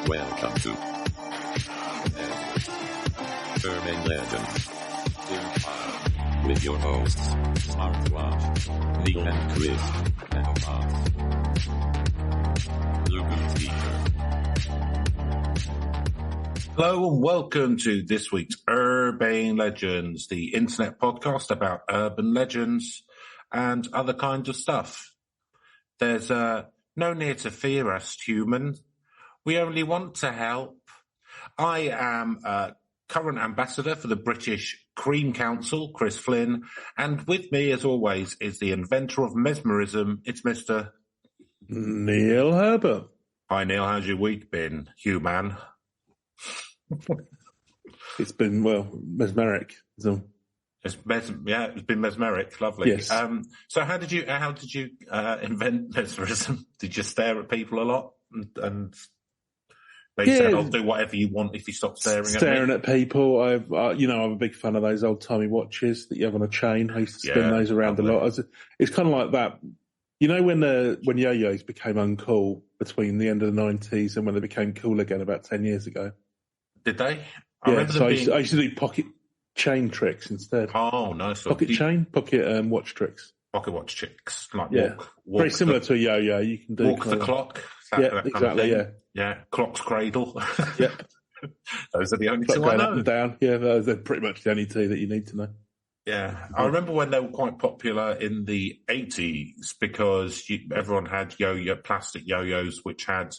Welcome to Urban Legends with your hosts, Smartwatch, Neil and Chris, and Google Speaker. Hello and welcome to this week's Urban Legends, the internet podcast about urban legends and other kinds of stuff. There's no need to fear us humans. We only want to help. I am current ambassador for the British Cream Council, Chris Flynn, and with me, as always, is the inventor of mesmerism. It's Mr. Neil Herbert. Hi, Neil. How's your week been, human? It's been, well, mesmeric. So. It's been mesmeric. Lovely. Yes. So how did you invent mesmerism? Did you stare at people a lot and they said, "I'll do whatever you want if you stop staring at people"? I'm a big fan of those old timey watches that you have on a chain. I used to spin those around a lot. It's kind of like that. You know, when yo-yos became uncool between the end of the 90s and when they became cool again about 10 years ago. Did they? I used to do pocket chain tricks instead. Oh, nice. Pocket watch tricks. Pocket watch tricks. Like walk very similar to a yo-yo. You can do walk the clock. Yeah, exactly. Yeah. Clock's cradle. Yep. Those are the only two I know. Up and down. Yeah, those are pretty much the only two that you need to know. Yeah, I remember when they were quite popular in the 80s because everyone had plastic yo-yos which had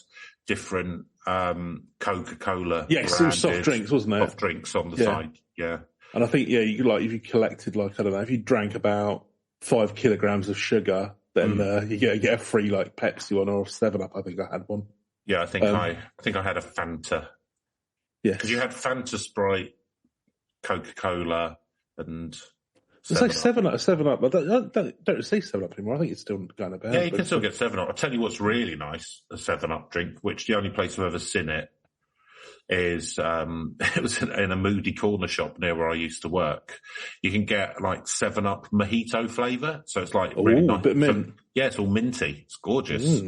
different Coca-Cola. Yes, it was soft drinks, wasn't it? Soft drinks on the side, yeah. And I think, you could, if you collected, if you drank about 5 kilograms of sugar, then you get a free, Pepsi one or 7-Up. I think I had one. Yeah, I think I had a Fanta. Yeah. Because you had Fanta, Sprite, Coca-Cola, and... It's like 7-Up. I don't see 7-Up anymore. I think it's still going about. Yeah, you can still get 7-Up. I'll tell you what's really nice, a 7-Up drink, which the only place I've ever seen it is, it was in a moody corner shop near where I used to work. You can get 7-Up mojito flavour. So it's really nice. Bit mint. Yeah, it's all minty. It's gorgeous.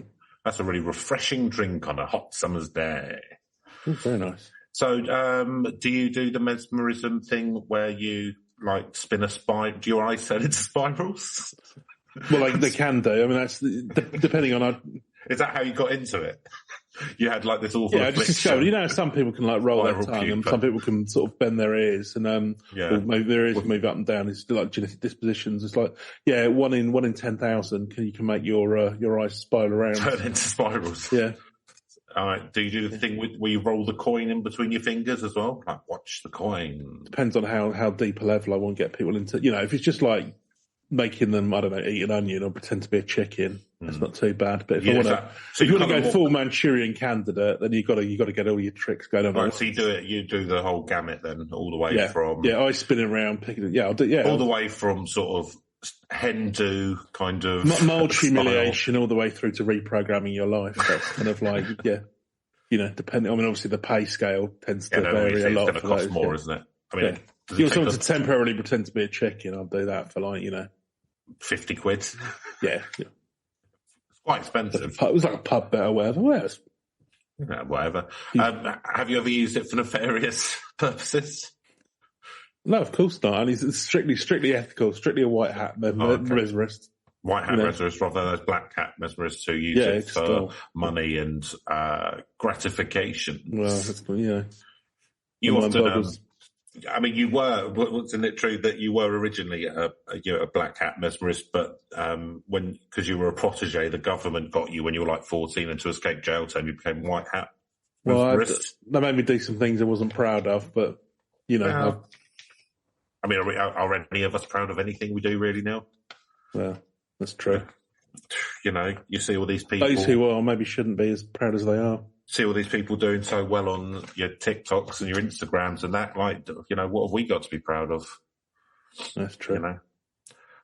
That's a really refreshing drink on a hot summer's day. Very nice. So, do you do the mesmerism thing where you spin a spiral? Do your eyes turn into spirals? Well, they can do. I mean, that's depending on. Is that how you got into it? You had this awful. Yeah, just discovered. Some people can roll their tongue, and some people can sort of bend their ears, and or maybe their ears move up and down. It's genetic dispositions. It's 1 in 10,000. You can make your eyes spiral around, turn into spirals. Yeah. All right. Do you do the thing where you roll the coin in between your fingers as well? Watch the coin. Depends on how deep a level I want to get people into. If it's just making them, I don't know, eat an onion or pretend to be a chicken, that's not too bad. But if you want to go full Manchurian Candidate, then you got to get all your tricks going on. Right, so you do the whole gamut then, all the way from I spin around, picking it. I'll do all the way from sort of hen do kind of mild humiliation all the way through to reprogramming your life. That's kind of depending. I mean, obviously the pay scale tends to vary a lot. It's going to cost more, isn't it? I mean, if you want someone to temporarily pretend to be a chicken, I'll do that for 50 quid. Yeah. It's quite expensive. It was like a pub bet or whatever. Whatever. Have you ever used it for nefarious purposes? No, of course not. And it's strictly ethical, strictly a white hat mesmerist. White hat mesmerist rather than those black hat mesmerists who use it for money and gratification. Well, that's cool, You often... wasn't it true that you were originally a black hat mesmerist, but because you were a protege, the government got you when you were 14 and to escape jail time you became white hat mesmerist? They made me do some things I wasn't proud of, but, are any of us proud of anything we do really now? Well, that's true. You see all these people... Those who are maybe shouldn't be as proud as they are. See all these people doing so well on your TikToks and your Instagrams and that, what have we got to be proud of? That's true.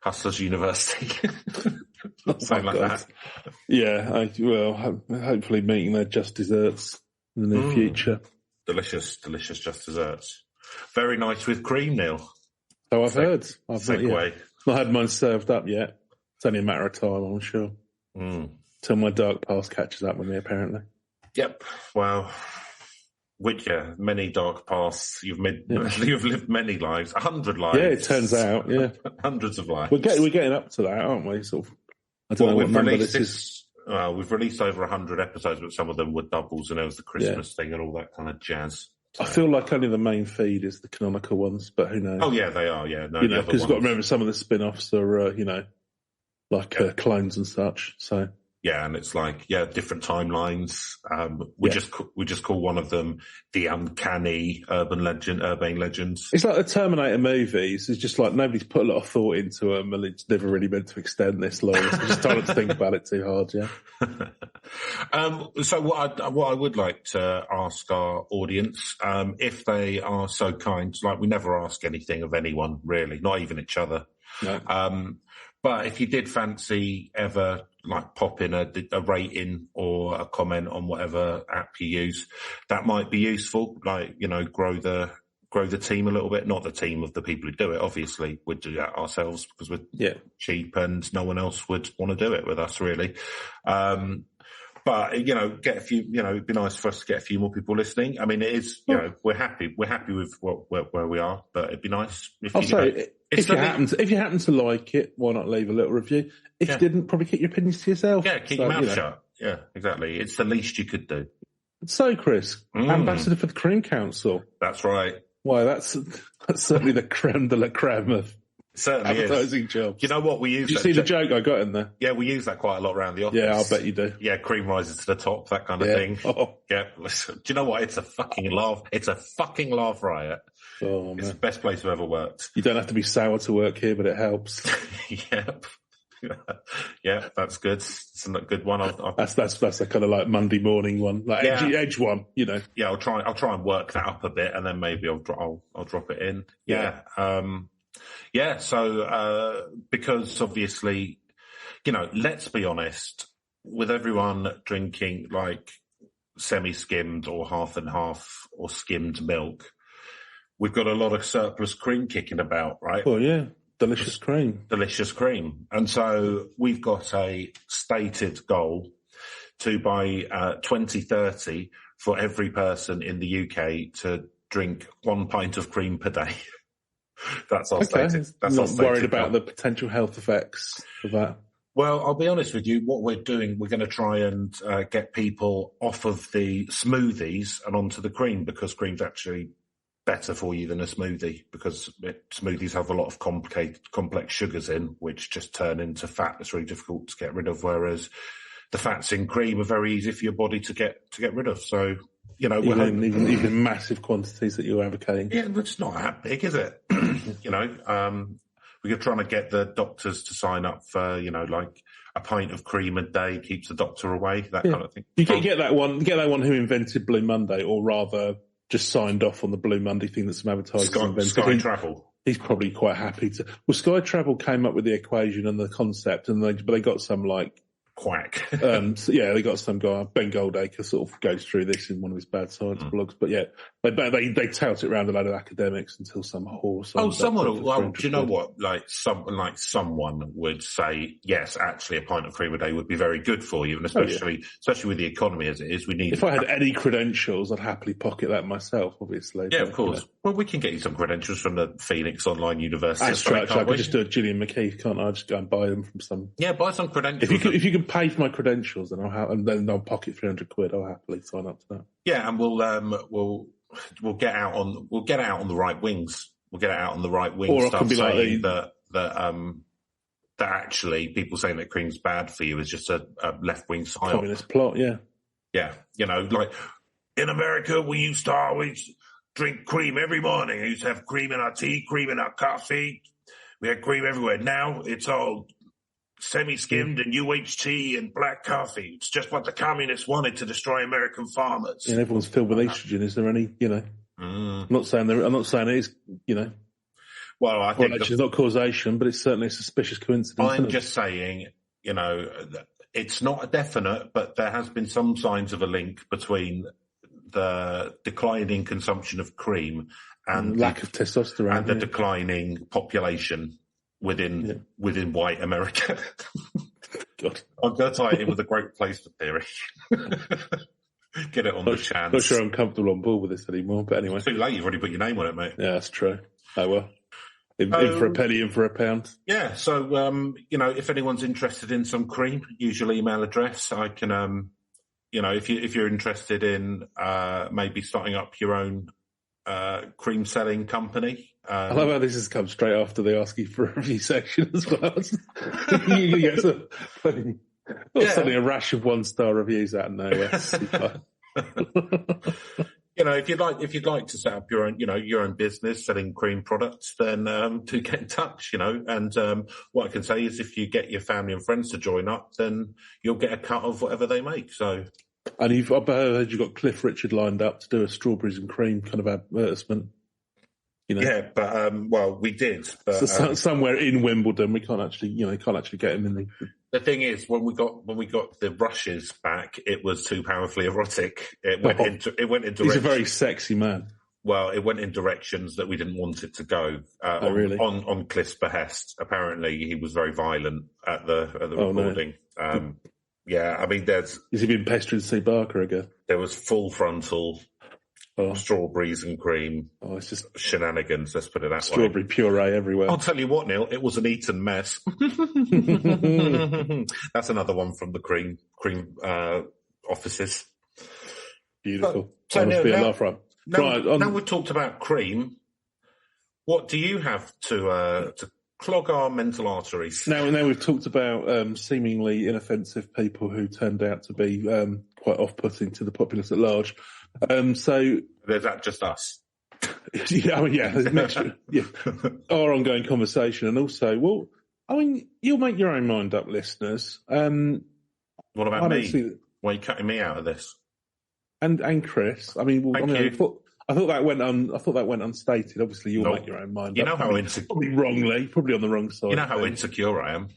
Hustlers University. Something like that. Yeah, hopefully meeting their just desserts in the near future. Delicious just desserts. Very nice with cream, Neil. So I've heard. Segue. Not had mine served up yet. It's only a matter of time, I'm sure. Till my dark past catches up with me, apparently. Yep. Well, many dark paths. You've lived many lives, 100 lives. Yeah, it turns out, yeah. Hundreds of lives. We're getting up to that, aren't we? Sort of. I don't know what number this is. We've released over 100 episodes, but some of them were doubles, and there was the Christmas thing and all that kind of jazz. So. I feel like only the main feed is the canonical ones, but who knows? Oh yeah, they are. Yeah, no, because you've got to remember some of the spin-offs are, clones and such. So. Yeah, and it's like, different timelines. We just call one of them the uncanny urban legends. It's like the Terminator movies. It's just like nobody's put a lot of thought into them, and it's never really meant to extend this long. So just trying to think about it too hard. Yeah. So what I would like to ask our audience, if they are so kind, like we never ask anything of anyone really, not even each other. No. But if you did fancy ever like pop in a rating or a comment on whatever app you use, that might be useful. Like, grow the team a little bit. Not the team of the people who do it, obviously. We'd do that ourselves because we're cheap and no one else would want to do it with us, really. But, get a few, it'd be nice for us to get a few more people listening. I mean, it is, we're happy with where we are, but it'd be nice if if you happen to like it, why not leave a little review? If you didn't, probably keep your opinions to yourself. Yeah, keep your mouth shut. Yeah, exactly. It's the least you could do. So, Chris, ambassador for the Cream Council. That's right. Why, that's certainly the creme de la creme of advertising jobs. You know what? We use. Did you see the joke I got in there? Yeah, we use that quite a lot around the office. Yeah, I'll bet you do. Yeah, cream rises to the top, that kind of thing. Oh. Yeah, listen, do you know what? It's a fucking laugh. It's a fucking laugh riot. Oh, man. It's the best place I've ever worked. You don't have to be sour to work here, but it helps. Yep. Yeah, that's good. It's a good one. That's a kind of like Monday morning one, like edge one, Yeah, I'll try and work that up a bit, and then maybe I'll drop it in. Yeah. So because obviously, let's be honest, with everyone drinking like semi-skimmed or half and half or skimmed milk, we've got a lot of surplus cream kicking about, right? Well, yeah. Delicious cream. And so we've got a stated goal to by 2030 for every person in the UK to drink 1 pint of cream per day. That's our stated. That's not worried about the potential health effects of that. Well, I'll be honest with you. What we're doing, we're going to try and get people off of the smoothies and onto the cream, because cream's actually better for you than a smoothie, because smoothies have a lot of complex sugars in, which just turn into fat that's really difficult to get rid of, whereas the fats in cream are very easy for your body to get rid of. So, even massive quantities that you're advocating. Yeah, but it's not that big, is it? We're trying to get the doctors to sign up for, like a pint of cream a day keeps the doctor away, that kind of thing. You can get that one who invented Blue Monday, or rather just signed off on the Blue Monday thing that some advertisers Sky Travel. He's probably quite happy to. Well, Sky Travel came up with the equation and the concept, and they got some like quack. They got some guy, Ben Goldacre, sort of goes through this in one of his bad science blogs. But they tout it around a load of academics until some horse. Oh, someone. Well, do you know what? Someone would say, yes, actually, a pint of cream a day would be very good for you, and especially with the economy as it is, we need. If I had any credentials, I'd happily pocket that myself. Obviously, yeah, of course. Well, we can get you some credentials from the Phoenix Online University. That's right. I could just do a Gillian McKeith, can't I? Just go and buy them from some. Yeah, buy some credentials. If you can pay for my credentials, then I'll pocket £300. I'll happily sign up to that. Yeah, and we'll get out on the right wings. We'll get it out on the right wings. Or I can be saying like that actually people saying that cream's bad for you is just a left wing psyop. Communist plot, yeah. Yeah, like in America we used to always drink cream every morning. We used to have cream in our tea, cream in our coffee. We had cream everywhere. Now it's all semi-skimmed and UHT and black coffee. It's just what the communists wanted to destroy American farmers. And everyone's filled with estrogen. Is there any, I'm not saying it is, Well, I think it's not causation, but it's certainly a suspicious coincidence. I'm just saying, it's not a definite, but there has been some signs of a link between the declining consumption of cream and lack of testosterone and the declining population within white America. God. I'm going to tie it in with a great place for theory. Get it on the chance. Not sure I'm comfortable on board with this anymore, but anyway. It's too late, you've already put your name on it, mate. Yeah, that's true. Oh, well. In for a penny, in for a pound. Yeah, so, if anyone's interested in some cream, use your email address. I can, if you're interested in maybe starting up your own cream selling company. I love how this has come straight after they ask you for a review section as well. You get suddenly a rash of 1-star reviews out of nowhere. If you'd like to set up your own business selling cream products, then do get in touch, And what I can say is, if you get your family and friends to join up, then you'll get a cut of whatever they make. So, and I've heard you've got Cliff Richard lined up to do a strawberries and cream kind of advertisement. Yeah, but we did. But, so somewhere in Wimbledon, we can't actually get him in. The thing is, when we got the brushes back, it was too powerfully erotic. It went into. He's a very sexy man. Well, it went in directions that we didn't want it to go. Really? On Cliff's behest. Apparently, he was very violent at the recording. No. Yeah, I mean, has he been pestering Steve Barker again? There was full frontal. Strawberries and cream. Oh, it's just shenanigans. Let's put it that strawberry way. puree everywhere. I'll tell you what, Neil. It was an Eton mess. That's another one from the cream offices. Beautiful. So must be a laugh, right? Now we've talked about cream. What do you have to clog our mental arteries? Now we've talked about seemingly inoffensive people who turned out to be quite off-putting to the populace at large. So is that just us? Yeah, our ongoing conversation, and also, you'll make your own mind up, listeners. What about me? Why are you cutting me out of this? And Chris, I thought that went unstated. Obviously, you'll make your own mind up. Probably wrongly, probably on the wrong side. You know how insecure I am.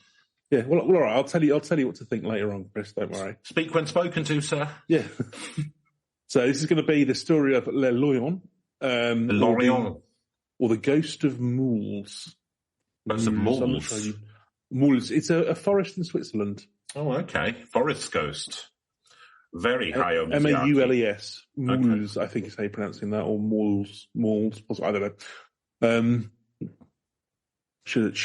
Yeah, well, all right. I'll tell you what to think later on, Chris. Don't worry. Speak when spoken to, sir. Yeah. So this is going to be the story of Le Loyon. Le Loyon. Or the Ghost of Moules. That's a Moules. Moules. It's a forest in Switzerland. Oh, okay. Forest ghost. Very high on the Maules. Moules, okay. I think is how you're pronouncing that, or Moules. I don't know. Could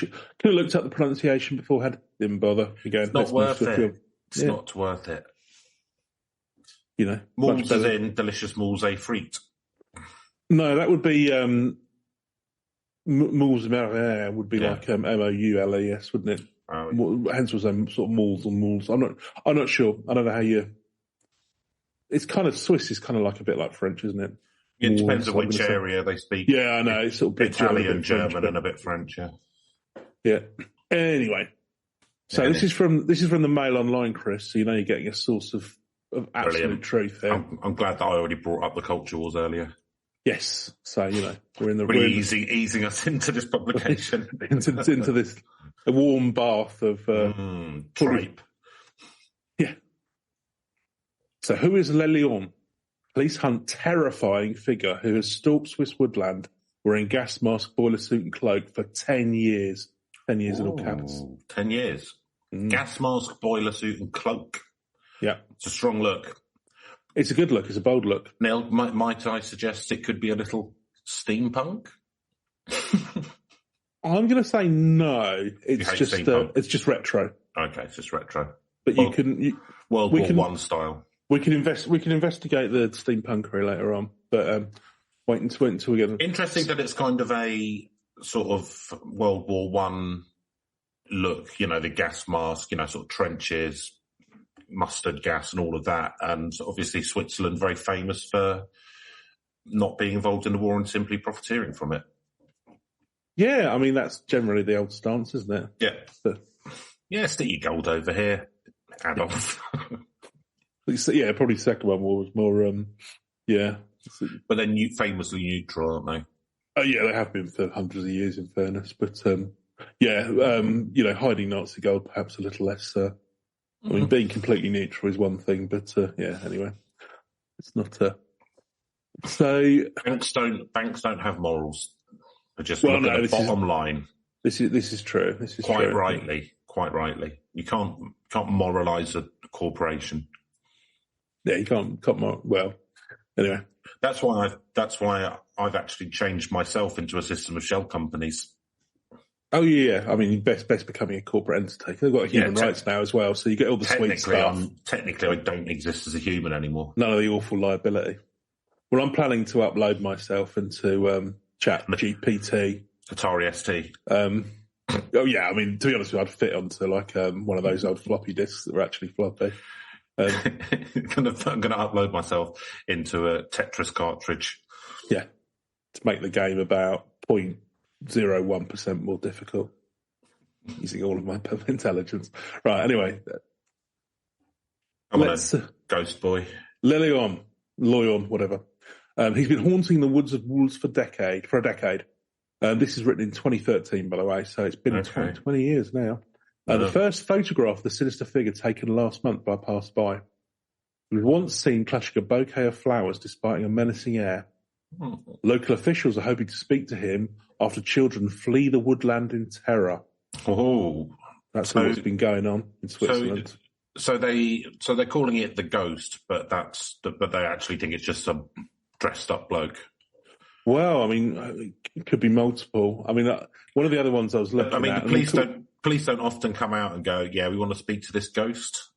have looked up the pronunciation beforehand. Didn't bother. Again, it's not worth it. It's not worth it. Moules as in delicious moules et frites. No, that would be moules marinières would be like moules, wouldn't it? Hence was sort of moules or moules. I'm not sure. I don't know how you. It's kind of Swiss. Is kind of like a bit like French, isn't it? It depends on which area they speak. Yeah, I know. It's sort of Italian, German, and a bit French. Yeah. Anyway, so this is from the Mail Online, Chris. So you're getting a source of absolute truth here. I'm glad that I already brought up the culture wars earlier. Yes, so we're in the easing us into this publication, into this a warm bath of tripe. Yeah. So who is Le Loyon? Police hunt terrifying figure who has stalked Swiss woodland wearing gas mask, boiler suit, and cloak for 10 years. 10 years in all caps. 10 years. Gas mask, boiler suit, and cloak. Yeah. It's a strong look. It's a good look. It's a bold look. Neil, might I suggest it could be a little steampunk? I'm going to say no. It's just retro. Okay, it's just retro. But World War One style. We can investigate the steampunkery later on, but wait until we get. Interesting that it's kind of a sort of World War One look. The gas mask. Sort of trenches, mustard gas, and all of that. And obviously, Switzerland very famous for not being involved in the war and simply profiteering from it. Yeah, I mean that's generally the old stance, isn't it? Yeah. Stick your gold over here, Adolf. Yeah, probably the second one was more, But they're famously neutral, aren't they? Oh, yeah, they have been for hundreds of years, in fairness. But, hiding Nazi gold, perhaps a little less. I mean, being completely neutral is one thing, but, anyway. It's not... So... Banks don't have morals. They just look at the bottom line. This is true. This is quite rightly. Quite rightly. You can't moralise a corporation. Yeah, you can't mark. Well, anyway. That's why I've actually changed myself into a system of shell companies. Oh yeah, I mean, best becoming a corporate entity. They've got human rights now as well, so you get all the sweet stuff. Technically, I don't exist as a human anymore. None of the awful liability. Well, I'm planning to upload myself into Chat GPT, Atari ST. Oh yeah, I mean, to be honest with you, I'd fit onto like one of those old floppy disks that were actually floppy. I'm going to upload myself into a Tetris cartridge. Yeah, to make the game about 0.01% more difficult, using all of my intelligence. Right, anyway. I'm a ghost boy. Le Loyon, whatever. He's been haunting the woods of Wolves for a decade. This is written in 2013, by the way, so it's been 20 years now. The first photograph of the sinister figure taken last month by a passerby. He was once seen clutching a bouquet of flowers despite a menacing air. Local officials are hoping to speak to him after children flee the woodland in terror. Oh, that's what's been going on in Switzerland. So they're calling it the ghost, but they actually think it's just some dressed up bloke. Well, I mean, it could be multiple. I mean, one of the other ones I was looking at. I mean, police don't often come out and go, "Yeah, we want to speak to this ghost."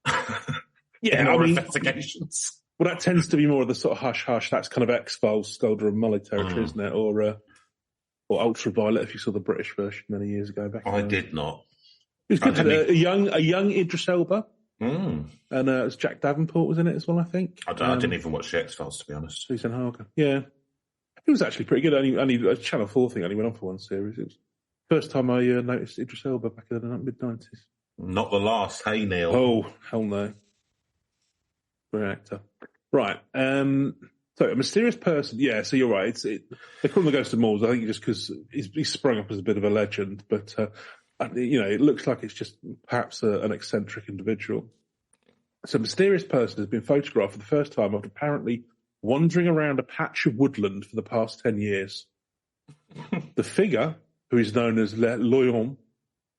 Yeah, investigations. Well, that tends to be more of the sort of hush. That's kind of X-Files, Sculder and Mully territory, isn't it? Or Ultraviolet, if you saw the British version many years ago. I did not. It was good. A young Idris Elba, and it was Jack Davenport was in it as well, I think. I didn't even watch the X-Files, to be honest. Susan Harker, yeah. It was actually pretty good. Only a Channel 4 thing only went on for one series. It was the first time I noticed Idris Elba back in the mid-90s. Not the last, hey, Neil. Oh, hell no. Great actor. Right. So a mysterious person. Yeah, so you're right. They call him the Ghost of Moors, I think, just because he's sprung up as a bit of a legend. But, it looks like it's just perhaps an eccentric individual. So a mysterious person has been photographed for the first time after apparently wandering around a patch of woodland for the past 10 years. The figure, who is known as Le Loyon,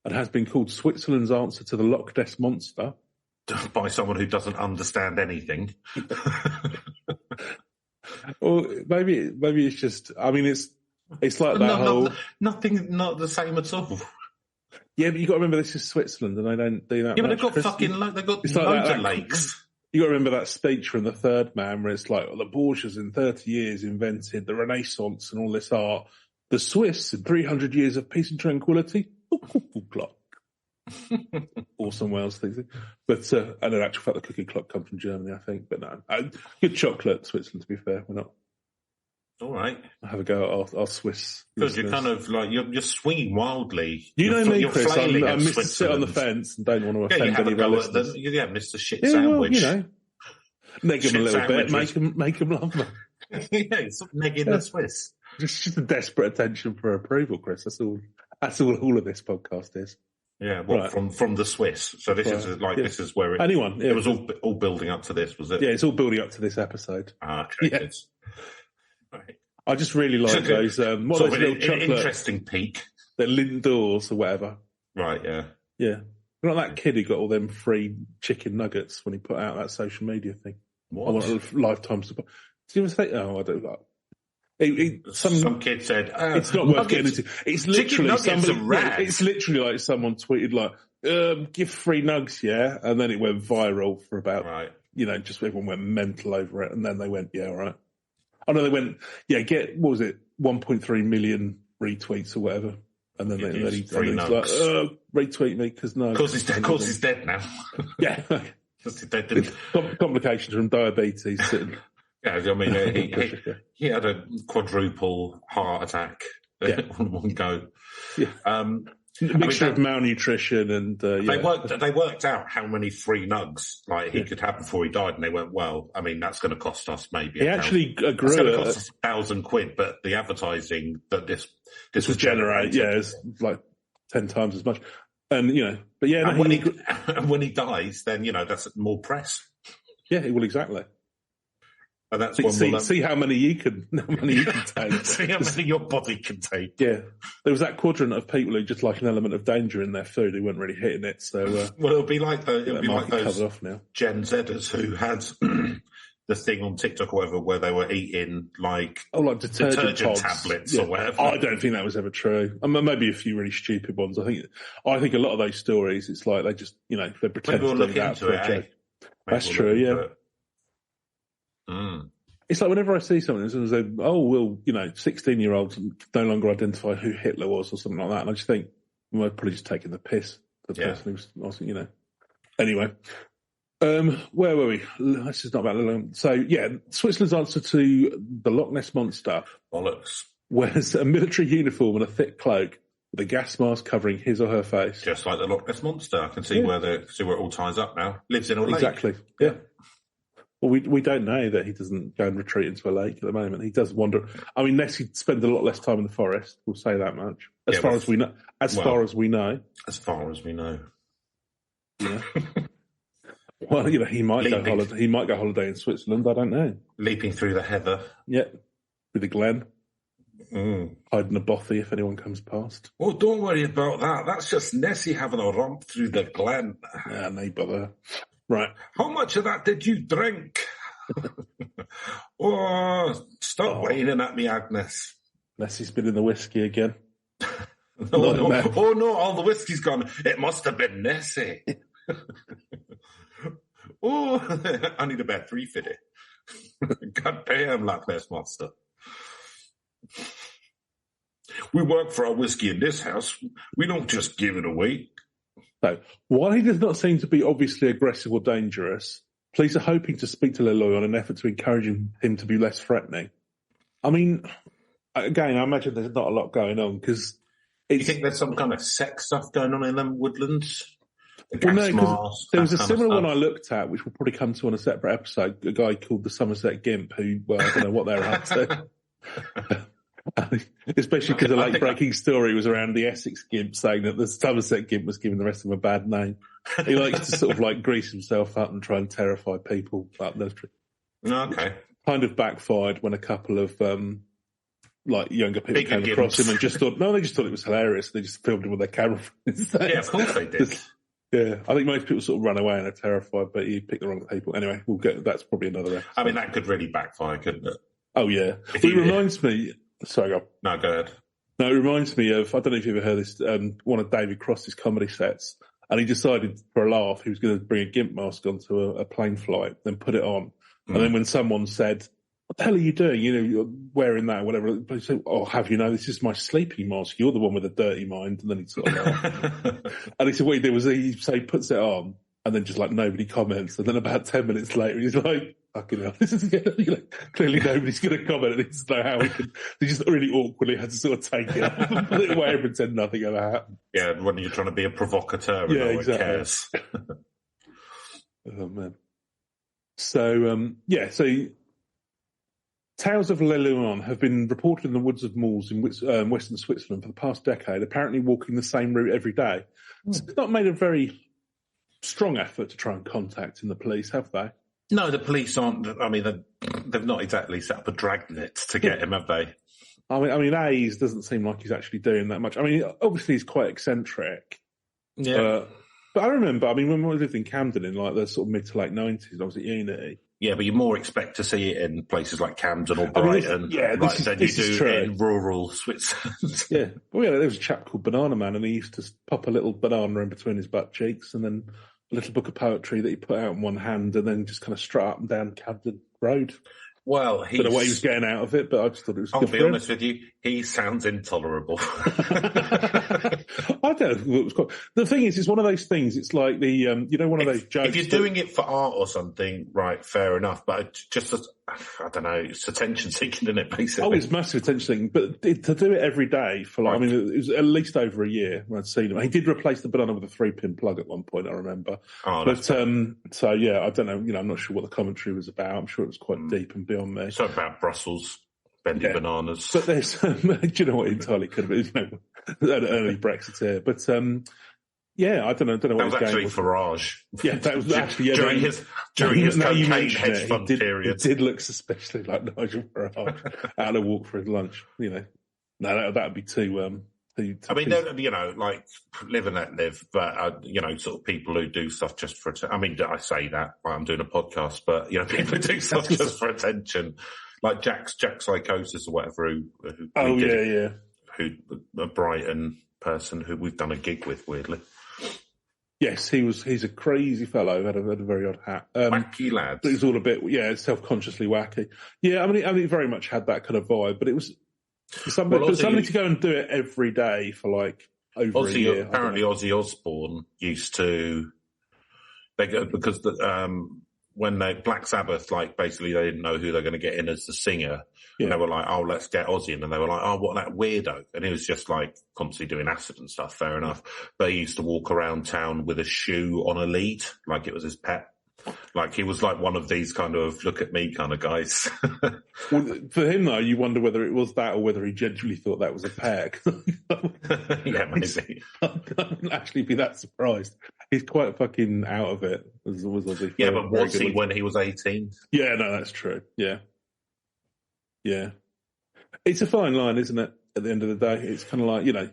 and has been called Switzerland's answer to the Loch Ness Monster. By someone who doesn't understand anything. Well, maybe it's just, I mean, it's like that not the same at all. Yeah, but you got to remember this is Switzerland and they don't do that. Yeah, but they've got loads of lakes. You got to remember that speech from The Third Man where it's like, the Borgias in 30 years invented the Renaissance and all this art. The Swiss in 300 years of peace and tranquility. Clock. Orson Welles things. But, and in actual fact, the cooking clock comes from Germany, I think. But no, good chocolate, Switzerland, to be fair. We're not. All right. I'll have a go at our Swiss. Because you're kind of like, you're swinging wildly. You know me, Chris. I miss to sit on the fence and don't want to offend any of our listeners. Yeah, Mr. Shit Sandwich. Well, neg them a little bit, make them love them. Yeah, it's negging the Swiss. Just a desperate attention for approval, Chris. That's all of this podcast is. Yeah, well, right. from the Swiss. So this is this is where it was all building up to this, was it? Yeah, it's all building up to this episode. Okay. Yeah. Right. I just really like those. What those little chocolate, interesting peak. They're Lindors or whatever. Right. Yeah. Yeah. Not that kid who got all them free chicken nuggets when he put out that social media thing. What? I want a lifetime support. Did you ever say? Oh, I don't like. Some kid said, "It's not worth getting into." It's literally it's literally like someone tweeted like, "Give free nugs, yeah," and then it went viral for about just everyone went mental over it, and then they went, "Yeah, all right." Oh no, they went, "Yeah, get what was it, 1.3 million retweets or whatever," and then he's like, "Retweet me because no, because he's dead now." Yeah, complications from diabetes. Yeah, I mean, he had a quadruple heart attack on one go. Yeah. Mixture of malnutrition and they worked out how many free nugs he could have before he died, and they went, well, I mean, that's going to cost us maybe. He actually grew. It's going to cost us £1,000, but the advertising that this would generate, is like 10 times as much. And but yeah, and when he dies, then that's more press. Yeah, well, exactly. And that's see how many you can take. See how many your body can take. Yeah, there was that quadrant of people who just like an element of danger in their food who weren't really hitting it. So well, it'll be like those off now. Gen Zers who had the thing on TikTok or whatever where they were eating like detergent tablets or whatever. I don't think that was ever true. I mean, maybe a few really stupid ones. I think a lot of those stories, it's like they just, they pretend to do that for a joke. That's true, yeah. It's like whenever I see something, it's like, 16-year-olds no longer identify who Hitler was or something like that, and I just think, well, they're probably just taking the piss. The person who's, Anyway. Where were we? This is not about long. So, Switzerland's answer to the Loch Ness Monster. Bollocks. Wears a military uniform and a thick cloak with a gas mask covering his or her face. Just like the Loch Ness Monster. I can see where it all ties up now. Lives in a lake. Exactly, yeah. Well, we don't know that he doesn't go and retreat into a lake at the moment. He does wander. I mean, unless he'd spend a lot less time in the forest, we'll say that much. As far as we know. As far as we know. Yeah. Well, he might go holiday in Switzerland. I don't know. Leaping through the heather. Yeah, with the glen. Hiding a bothy if anyone comes past. Oh, don't worry about that. That's just Nessie having a romp through the glen. Yeah, no bother. Right. How much of that did you drink? Stop whining at me, Agnes. Nessie's been in the whiskey again. Oh no, all the whiskey's gone. It must have been Nessie. I need about 350. God damn, Loch Ness Monster. We work for our whiskey in this house. We don't just give it away. So, while he does not seem to be obviously aggressive or dangerous, police are hoping to speak to Le Loyon in an effort to encourage him to be less threatening. I mean, again, I imagine there's not a lot going on because... You think there's some kind of sex stuff going on in them woodlands? Well, no, because there was a similar one I looked at, which we'll probably come to on a separate episode, a guy called the Somerset Gimp, who, well, I don't know what they're up to. Especially because the late-breaking story was around the Essex Gimp saying that the Somerset Gimp was giving the rest of them a bad name. He likes to sort of grease himself up and try and terrify people up the street. Okay. Kind of backfired when a couple of younger people came across him and just thought it was hilarious. They just filmed him with their camera. Yeah, of course they did. Yeah, I think most people sort of run away and are terrified, but you pick the wrong people. Anyway, that's probably another episode. I mean, that could really backfire, couldn't it? Oh, yeah. It reminds me... Sorry, go. No, go ahead. No, it reminds me of, I don't know if you've ever heard this, one of David Cross's comedy sets, and he decided for a laugh he was going to bring a gimp mask onto a plane flight, then put it on. And then when someone said, what the hell are you doing? You're wearing that or whatever. He said, have you know, this is my sleeping mask. You're the one with a dirty mind. And then he sort of laughed. And he said, what he did was he puts it on and then just nobody comments. And then about 10 minutes later, he's like, fucking hell, this is, clearly nobody's going to comment. And he doesn't know how he just really awkwardly had to sort of take it off and put it away and pretend nothing ever happened. Yeah, when you're trying to be a provocateur and no one cares. Oh, man. So, tales of Le Loyon have been reported in the woods of Moors in western Switzerland for the past decade, apparently walking the same route every day. So it's not made a very strong effort to try and contact in the police, have they? No, the police aren't. I mean, they've not exactly set up a dragnet to get him, have they? I mean, Hayes doesn't seem like he's actually doing that much. I mean, obviously he's quite eccentric. Yeah. But I remember, when we lived in Camden in the sort of mid to late 90s, I was at uni. Yeah, but you more expect to see it in places like Camden or Brighton than you do in rural Switzerland. Yeah. Well, there was a chap called Banana Man, and he used to pop a little banana in between his butt cheeks and then a little book of poetry that he put out in one hand and then just kind of strut up and down Camden Road. Well, I don't know what he was getting out of it, but I just thought it was good. I'll be honest with you, he sounds intolerable. I don't know. It was quite... The thing is, it's one of those things. It's like one of those jokes. If you're doing it for art or something, right, fair enough. But just, I don't know, it's attention seeking, isn't it, basically? Oh, it's massive attention seeking. But to do it every day for it was at least over a year when I'd seen him. He did replace the banana with a 3-pin plug at one point, I remember. Oh, but, so yeah, I don't know, I'm not sure what the commentary was about. I'm sure it was quite deep and beyond me. So about Brussels. Bendy bananas. But there's, do you know what entirely could have been? An early Brexiteer. But, I don't know what that was actually Farage. Yeah, that was actually, during his cocaine hedge fund period. It did look suspiciously like Nigel Farage out on a walk for his lunch, No, that would be too I mean, you know, like live and let live, but you know, sort of people who do stuff just for. I mean, I say that while I'm doing a podcast, but you know, people who do stuff just for attention, like Jack Psychosis or whatever. Who a Brighton person who we've done a gig with, weirdly. Yes, he's a crazy fellow. Had a very odd hat. Wacky lad. But he's all a bit, self-consciously wacky. Yeah, I mean, it very much had that kind of vibe, but it was. Somebody to go and do it every day for like over a year. Apparently, Ozzy Osbourne used to. Because when Black Sabbath, like basically they didn't know who they're going to get in as the singer, and they were like, "Oh, let's get Ozzy," and then they were like, "Oh, what that weirdo?" And he was just like constantly doing acid and stuff. Fair enough, but he used to walk around town with a shoe on a lead, like it was his pet. Like he was like one of these kind of look at me kind of guys. Well, for him though, you wonder whether it was that or whether he genuinely thought that was a peg. Yeah, maybe. I wouldn't actually be that surprised. He's quite fucking out of it. Was Ozzy. Yeah, but was he when he was 18? Yeah, no, that's true. Yeah. Yeah. It's a fine line, isn't it? At the end of the day, it's kind of like, you know,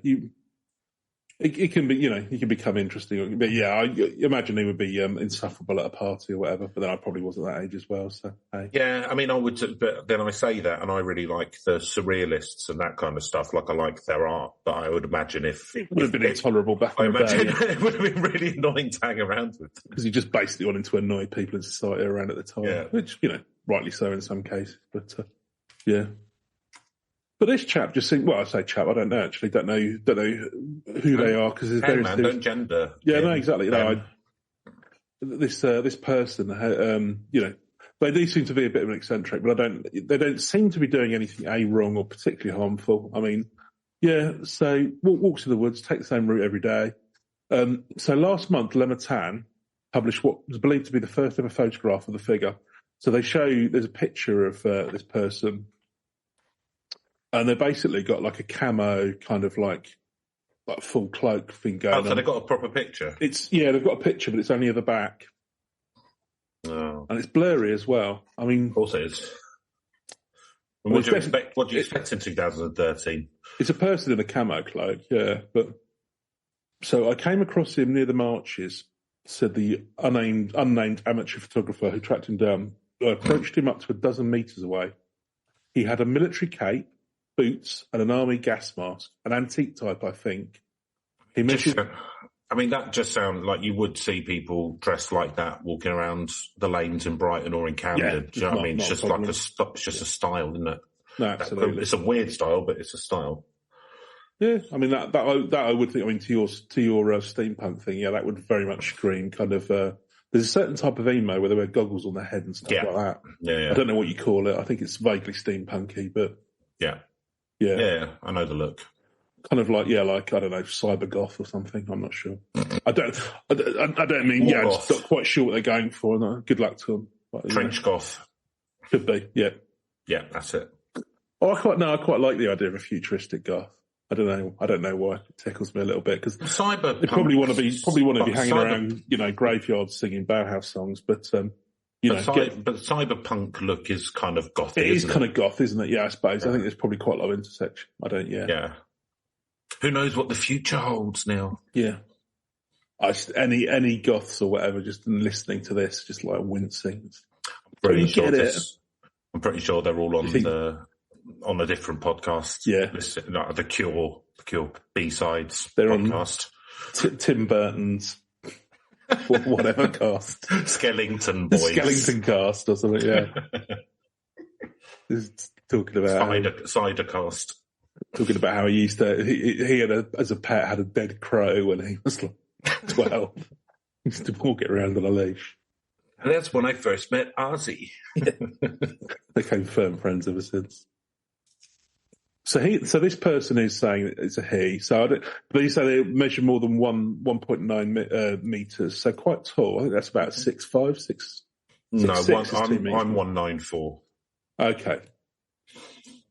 it can be, you know, you can become interesting. But yeah, I imagine he would be insufferable at a party or whatever. But then I probably wasn't that age as well. So hey. Yeah, I mean, I would. But then I say that, and I really like the surrealists and that kind of stuff. Like I like their art, but I would imagine if it would have been intolerable back in the day, it would have been really annoying to hang around with because you just basically wanted to annoy people in society around at the time, which you know, rightly so in some cases. But yeah. But this chap just seemed, well, I say chap, I don't know, actually, don't know who they are, because there's various... man, don't gender. Yeah, no, exactly. No, this person, you know, they do seem to be a bit of an eccentric, but they don't seem to be doing anything, wrong or particularly harmful. I mean, yeah, so walks in the woods, take the same route every day. So last month, Lematan published what was believed to be the first ever photograph of the figure. So they show you, there's a picture of this person, and they basically got like a camo kind of like full cloak thing going on. So they've got a proper picture? They've got a picture, but it's only at the back. Oh. And it's blurry as well. I mean... Of course it is. And what do you expect in 2013? It's a person in a camo cloak, yeah. But so I came across him near the marches, said the unnamed amateur photographer who tracked him down. I approached him up to 12 meters away. He had a military cape, boots, and an army gas mask, an antique type, I think. He measured... I mean, that just sounds like you would see people dressed like that walking around the lanes in Brighton or in Camden. Yeah, do you know what I mean? It's just like it's just a style, isn't it? No, absolutely. It's a weird style, but it's a style. Yeah, I mean that I would think. I mean, to your steampunk thing, yeah, that would very much scream kind of. There's a certain type of emo where they wear goggles on their head and stuff like that. Yeah. I don't know what you call it. I think it's vaguely steampunky, but yeah, I know the look. Kind of like, I don't know, cyber goth or something. I'm not sure. I don't mean, I'm just not quite sure what they're going for. No, good luck to them. But, Trench goth. Could be, yeah. Yeah, that's it. Oh, I quite like the idea of a futuristic goth. I don't know why. It tickles me a little bit because they probably want to be hanging around, graveyards singing Bauhaus songs, but cyberpunk look is kind of gothic. It is kind of goth, isn't it? Yeah, I suppose. I think there's probably quite a lot of intersection. Yeah. Who knows what the future holds now? Yeah. Any goths or whatever, just listening to this, just like wincing. I'm pretty sure they're all on a different podcast. Yeah. The Cure B-sides they're podcast. On Tim Burton's whatever cast. Skellington Boys. The Skellington cast or something, yeah. Just talking about Cidercast. Talking about how he used to, he had as a pet had a dead crow when he was like 12. He used to walk it around on a leash. And that's when I first met Ozzy. They became firm friends ever since. So this person is saying it's a he. So but you say they measure more than 1.9 meters. So quite tall. I think that's about 6'5", 6. No, 6 I'm 194. Okay.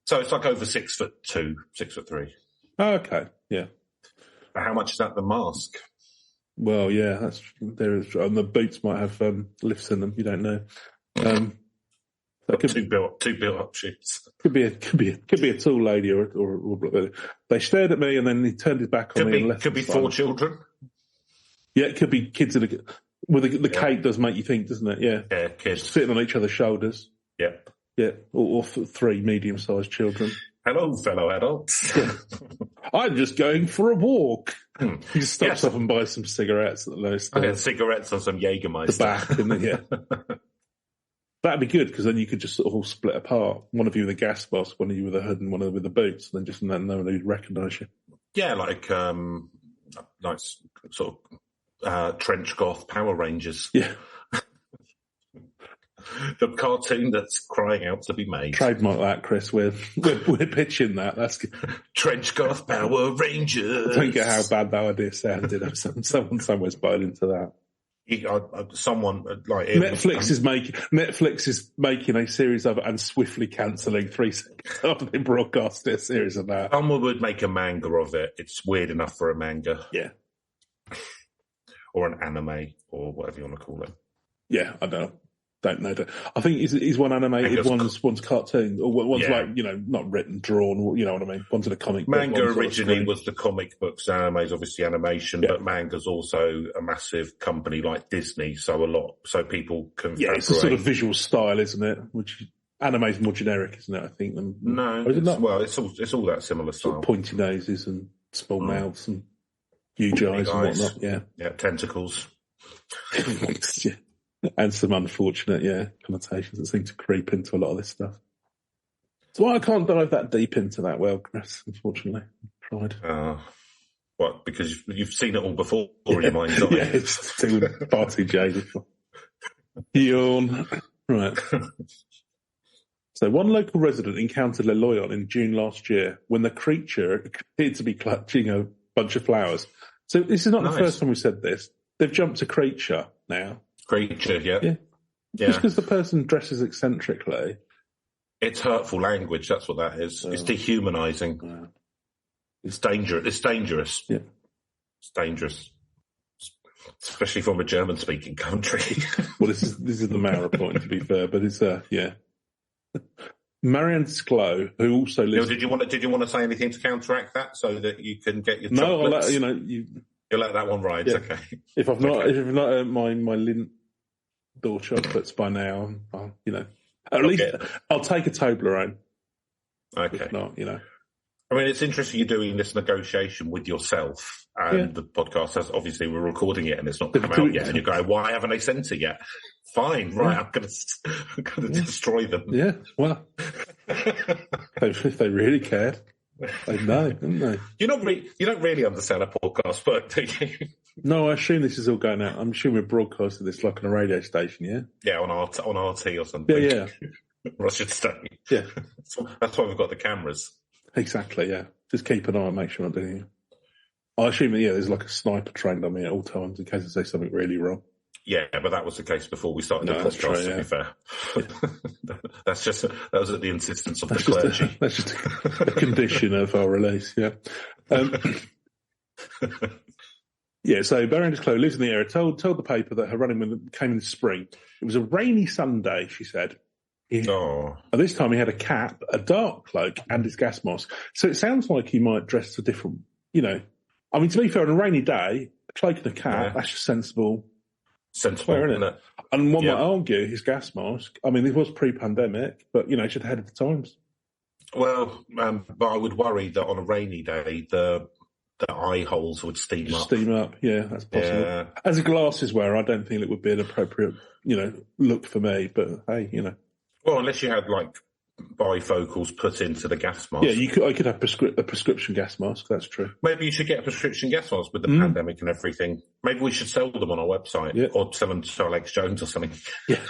So it's like over 6'2", 6'3". Oh, okay, yeah. But how much is that the mask? Well, yeah, and the boots might have lifts in them. You don't know. So two built-up shoes. Could be a tall lady or they stared at me and then he turned his back on me and left. Could be 4 children. Yeah, it could be kids the cape does make you think, doesn't it? Yeah. Yeah, kids sitting on each other's shoulders. Yeah. Yeah, or 3 medium-sized children. Hello, fellow adults. I'm just going for a walk. He just stops off and buys some cigarettes at the lowest. Cigarettes or some Jägermeister. The back, and that'd be good because then you could just sort of all split apart. One of you with a gas mask, one of you with a hood, and one of you with the boots, and then just no one would recognise you. Yeah, like sort of trench goth Power Rangers. Yeah. The cartoon that's crying out to be made. Trademark that, Chris. We're pitching that. That's good. Trench goth Power Rangers. I don't get how bad that idea sounded. Someone somewhere's buying into that. Someone like Netflix is making a series of it and swiftly cancelling 3 seconds after they broadcast a series of that. Someone would make a manga of it. It's weird enough for a manga. Yeah. Or an anime, or whatever you want to call it. Yeah, I don't know. I think is one animated, one's cartoon, or one's like, not written, drawn, you know what I mean? One's in a comic book. Manga originally was the comic books, anime is obviously animation, but manga's also a massive company like Disney, so people can. Yeah, it's a sort of visual style, isn't it? Which anime's more generic, isn't it? I think. No, is it not? Well, it's all that similar style. Sort of pointy noses and small mouths and huge eyes and whatnot. Yeah, tentacles. Yeah. And some unfortunate, connotations that seem to creep into a lot of this stuff. So I can't dive that deep into that world, Chris, unfortunately. I tried. What? Because you've seen it all before in your mind, haven't you? It's far too jaded. Yawn. Right. So one local resident encountered Le Loyon in June last year when the creature appeared to be clutching a bunch of flowers. So this is not the first time we've said this. They've jumped to creature now. Creature, yeah. Just because the person dresses eccentrically. It's hurtful language, that's what that is. It's dehumanising. Yeah. It's dangerous. Yeah. It's dangerous. Especially from a German-speaking country. Well, this is the Maurer point, to be fair, but it's, Marianne Sklow, who also lives... Did you want to say anything to counteract that so that you can get your chocolates? No, You'll let that one ride, okay. If I've not my Lindt door chocolates by now, at least I'll take a Toblerone. Okay. If not, I mean, it's interesting you're doing this negotiation with yourself, and the podcast has, obviously we're recording it and it's not come out yet, and you're going, why haven't they sent it yet? Fine, right, I'm going to destroy them. Yeah, well, if they really cared. I know, didn't they? You don't really understand a podcast, but do you? No, I assume this is all going out. I'm assuming we're broadcasting this like on a radio station, yeah? Yeah, on RT or something. Yeah. I should say. Yeah. That's why we've got the cameras. Exactly, yeah. Just keep an eye and make sure I'm not doing it. I assume that, there's like a sniper trained on me at all times in case I say something really wrong. Yeah, but that was the case before we started the podcast, to be fair. Yeah. That was at the insistence of the clergy. That's just a condition of our release, yeah. So Marianne Sklow lives in the area, told the paper that her running came in the spring. It was a rainy Sunday, she said. Oh. And this time he had a cap, a dark cloak, and his gas mask. So it sounds like he might dress a different, I mean, to be fair, on a rainy day, a cloak and a cap, that's just sensible. Sensible, isn't it? And one might argue his gas mask, I mean, it was pre-pandemic, but, it should ahead of the times. Well, but I would worry that on a rainy day, the eye holes would steam up. Steam up, yeah, that's possible. Yeah. As a glasses wearer, I don't think it would be an appropriate, look for me, but hey, Well, unless you had, bifocals put into the gas mask. Yeah, I could have a prescription gas mask, that's true. Maybe you should get a prescription gas mask with the pandemic and everything. Maybe we should sell them on our website or sell them to Alex Jones or something. Yeah.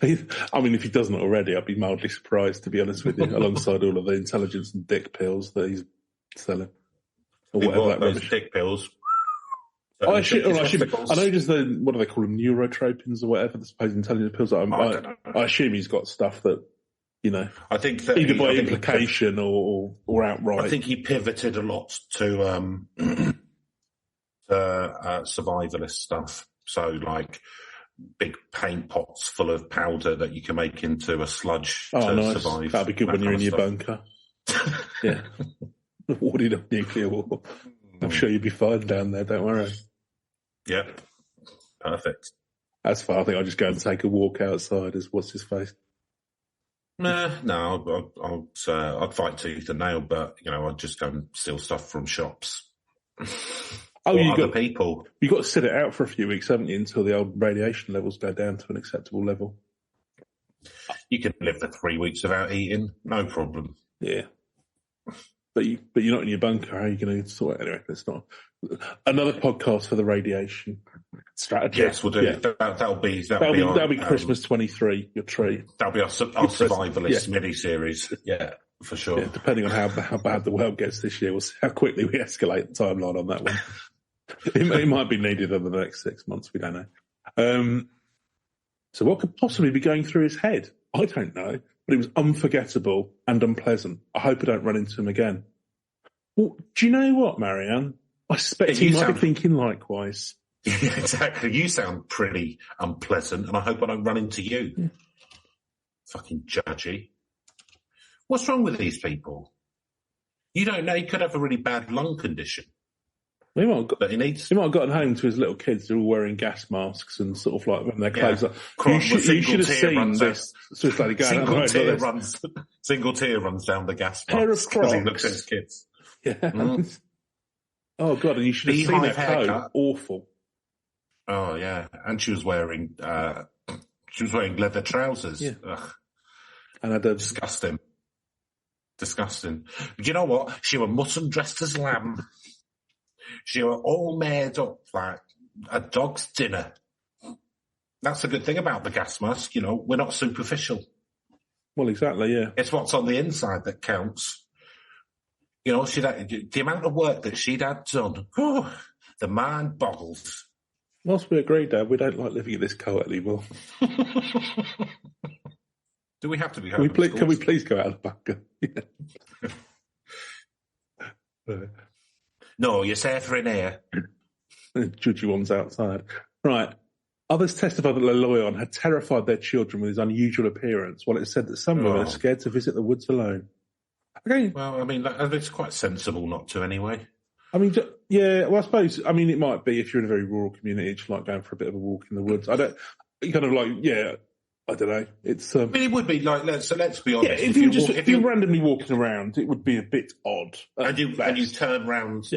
I mean, if he doesn't already, I'd be mildly surprised, to be honest with you, alongside all of the intelligence and dick pills that he's selling. Or whatever those dick pills. I know just what do they call them, neurotropins or whatever, the supposed intelligence pills. I assume he's got stuff that, I think that either by implication or outright. I think he pivoted a lot to survivalist stuff. So, big paint pots full of powder that you can make into a sludge to nice. survive. That'd be good when you're in your bunker. Yeah. Warding off nuclear war. I'm sure you'll be fine down there, don't worry. Yep. Perfect. That's fine. I think I'll just go and take a walk outside as what's his face. No, I'd fight tooth and nail, but, I'd just go and steal stuff from shops. People. You've got to sit it out for a few weeks, haven't you, until the old radiation levels go down to an acceptable level. You can live for 3 weeks without eating, no problem. Yeah. But you're not in your bunker. How are you going to sort it? Anyway, it's not another podcast for the radiation strategy. Yes, we'll do. Yeah. That'll be Christmas 23. Your treat. That'll be our survivalist mini-series. Yeah, for sure. Yeah, depending on how bad the world gets this year, we'll see how quickly we escalate the timeline on that one. it might be needed over the next 6 months. We don't know. So what could possibly be going through his head? I don't know. But it was unforgettable and unpleasant. I hope I don't run into him again. Well, do you know what, Marianne? I suspect he might be thinking likewise. Yeah, exactly. You sound pretty unpleasant, and I hope I don't run into you. Yeah. Fucking judgy. What's wrong with these people? You don't know. He could have a really bad lung condition. He might have gotten home to his little kids who are all wearing gas masks and sort of like when their clothes are. You should have seen this. Single tear runs down the gas mask because he looks at his kids. Yeah. Oh, God, and you should have seen that coat. Awful. Oh, yeah. And she was wearing leather trousers. Yeah. Ugh. And Disgusting. But you know what? She was mutton dressed as lamb. She were all made up like a dog's dinner. That's the good thing about the gas mask, we're not superficial. Well, exactly, yeah. It's what's on the inside that counts. The amount of work that she'd had done, the mind boggles. Whilst we agree, Dad, we don't like living in this cult anymore. Do we have to be? Can we please go out of the bunker? Yeah. No, you're safer in here. Judgy one's outside. Right. Others testified that Le Loyon had terrified their children with his unusual appearance, while it said that some women are scared to visit the woods alone. Okay. Well, I mean, it's quite sensible not to anyway. I mean, yeah, well, I suppose, it might be if you're in a very rural community, it's like going for a bit of a walk in the woods. I don't know. It's. I mean, it would be like let's be honest. Yeah, if you're randomly walking around, it would be a bit odd. And you turn round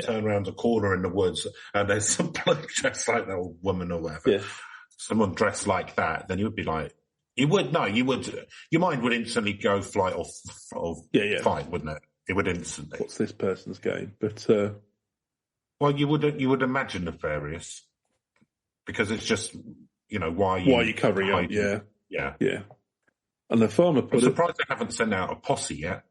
a corner in the woods, and there's some bloke dressed like that old woman or whatever. Yeah. Someone dressed like that, then you would be like, your mind would instantly go flight or fight, wouldn't it? It would instantly. What's this person's game? But well, you would imagine nefarious because it's just why are you covering up? Yeah. Yeah. And the farmer I'm surprised they haven't sent out a posse yet.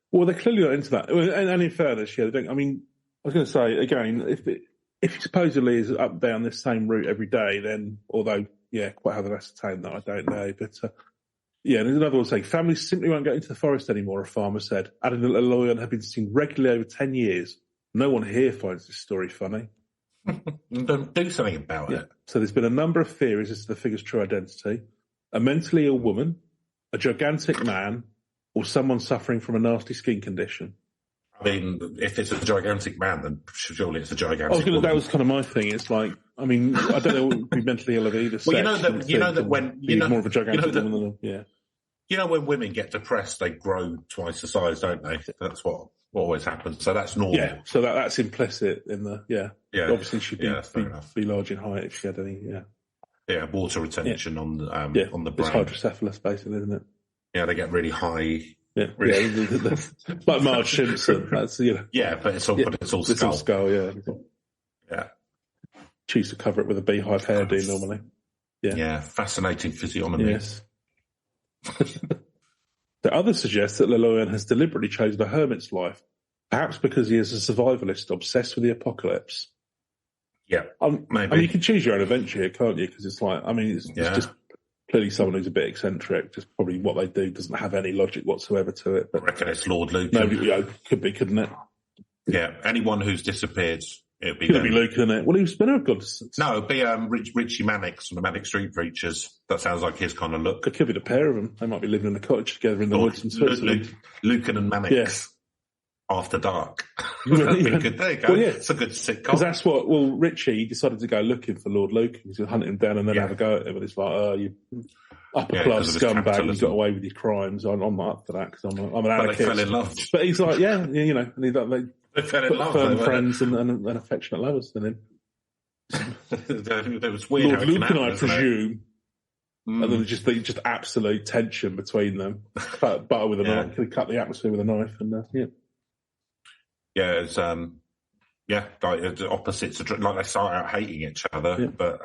Well, they're clearly not into that. And in fairness, they don't. I mean, I was going to say again, if he supposedly is up and down this same route every day, then although quite how they ascertain that I don't know. But there's another one saying families simply won't go into the forest anymore. A farmer said, adding that Le Loyon had been seen regularly over 10 years. No one here finds this story funny. Don't do something about it. So there's been a number of theories as to the figure's true identity. A mentally ill woman, a gigantic man, or someone suffering from a nasty skin condition. I mean, if it's a gigantic man, then surely it's a gigantic woman. That was kind of my thing. It's like, I mean, I don't know what would be mentally ill of either sex. Well, more of a gigantic woman than when women get depressed, they grow twice the size, don't they? That's what always happens. So that's normal. Yeah, so that's implicit in the, Obviously she'd be large in height if she had any, Yeah, water retention on the brain. It's hydrocephalus, basically, isn't it? Yeah, they get really high. Yeah, like Marge Simpson. That's Yeah, but it's all skull. It's all skull. Yeah. Yeah. Choose to cover it with a beehive hairdo normally. Yeah. Yeah, fascinating physiognomy. Yes. The others suggest that Le Loyon has deliberately chosen a hermit's life, perhaps because he is a survivalist obsessed with the apocalypse. Yeah, maybe. I mean, you can choose your own adventure here, can't you? Because it's like, I mean, it's just clearly someone who's a bit eccentric. Just probably what they do doesn't have any logic whatsoever to it. But I reckon it's Lord Luke. No, could be, couldn't it? Yeah, anyone who's disappeared It'd be Could it be Luke in it? Well, he was been a good. No, it'd be Richie Mannix from the Manic Street Preachers. That sounds like his kind of look. It could be the pair of them. They might be living in a cottage together in the woods in Switzerland. Lucan and Mannix. Yes. After dark. That'd be good. There you go. Well, yeah. It's a good sitcom. Because that's what, Richie decided to go looking for Lord Lucan. He's going to hunt him down and then have a go at him. And it's like, oh, you upper class scumbag, you got away with your crimes. I'm not up for that because I'm an anarchist. But they fell in love. But he's like, and they fell in love. Firm friends and affectionate lovers then. It was weird. Lord Lucan, I presume. And then just absolute tension between them. Butter with a knife. Could cut the atmosphere with a knife and, Yeah, it's like opposites. Like they start out hating each other, but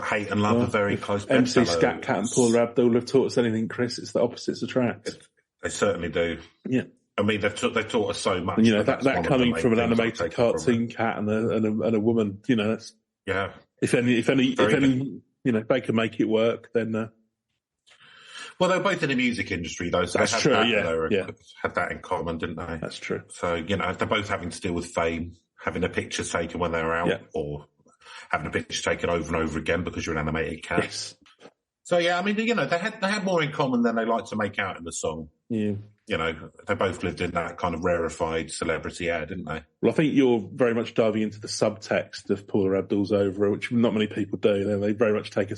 hate and love are very close. MC Scat, Cat, and Paula Abdul have taught us anything, Chris. It's the opposites attract. They certainly do. Yeah, I mean they've taught us so much. And, that coming from an animated cartoon cat and a woman. That's If any, they can make it work, then. Well, they're both in the music industry, though, so that's true. Had that in common, didn't they? That's true. So they're both having to deal with fame, having a picture taken when they're out, or having a picture taken over and over again because you're an animated cat. Yes. So I mean, they had more in common than they like to make out in the song. Yeah. They both lived in that kind of rarefied celebrity air, didn't they? Well, I think you're very much diving into the subtext of Paula Abdul's Oeuvre, which not many people do. They very much take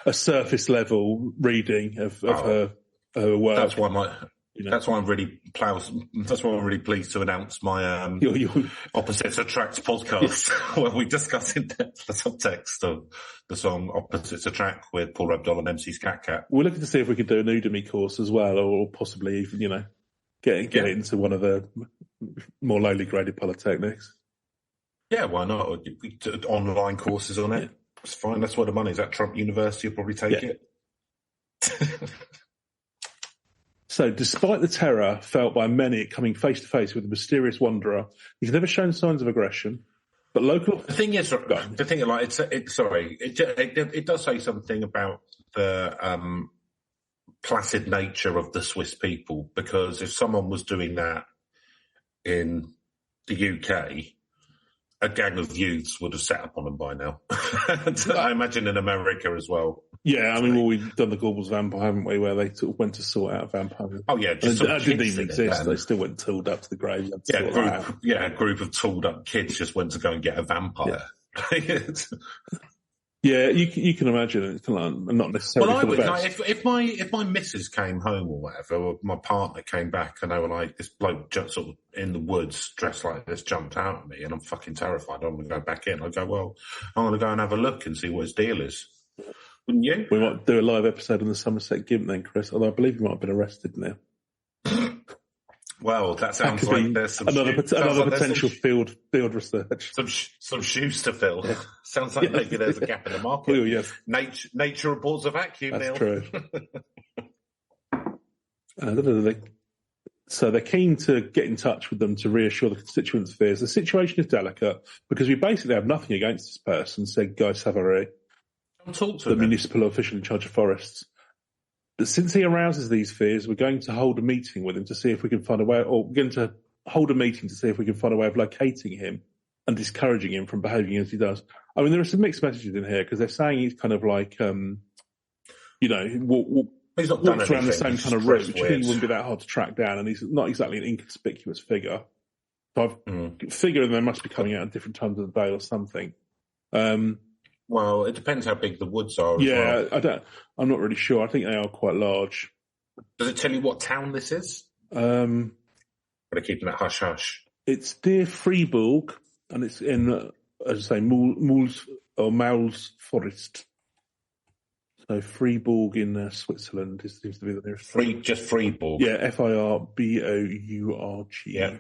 a surface level reading of her work. That's why I'm really pleased to announce my Opposites Attract podcast, where we discuss in depth the subtext of the song Opposites Attract with Paula Abdul and MC Scat Cat. We're looking to see if we could do an Udemy course as well, or possibly even, get into one of the more lowly graded polytechnics. Yeah, why not? Online courses on it. It's fine. That's where the money's at. Trump University will probably take it. So, despite the terror felt by many at coming face to face with the mysterious wanderer, he's never shown signs of aggression. But the thing is, it does say something about the placid nature of the Swiss people, because if someone was doing that in the UK, a gang of youths would have set up on them by now. I imagine in America as well. Yeah, I mean, we've done the Gorbals vampire, haven't we, where they sort of went to sort out vampires. Oh, yeah. That didn't even exist. They still went tooled up to the grave. A group of tooled up kids just went to go and get a vampire. Yeah, you can imagine it. Not necessarily for the best. If my missus came home or whatever, or my partner came back and they were like, this bloke just sort of in the woods dressed like this jumped out at me and I'm fucking terrified, I'm going to go back in. I'd go, well, I'm going to go and have a look and see what his deal is. Wouldn't you? We might do a live episode on the Somerset Gimp then, Chris, although I believe he might have been arrested now. Well, that sounds like there's some another potential field research. Some shoes to fill. Yeah. Sounds like maybe there's a gap in the market. Oh, yes. Nature reports a vacuum. That's true. So they're keen to get in touch with them to reassure the constituents' fears. The situation is delicate because we basically have nothing against this person, said Guy Savary, the municipal official in charge of forests. But since he arouses these fears, we're going to hold a meeting with him to see if we can find a way, or we're going to hold a meeting to see if we can find a way of locating him and discouraging him from behaving as he does. I mean, there are some mixed messages in here because they're saying he's kind of like, he's not walks around the same kind of route, which I think wouldn't be that hard to track down, and he's not exactly an inconspicuous figure. So I've figured they must be coming out at different times of the day or something. Well, it depends how big the woods are. I'm not really sure. I think they are quite large. Does it tell you what town this is? They're keeping it hush hush. It's near Fribourg, and it's in, as I say, Mauls Forest. So Fribourg in Switzerland seems to be the nearest. Just Fribourg. Yeah, Firbourg. Yeah,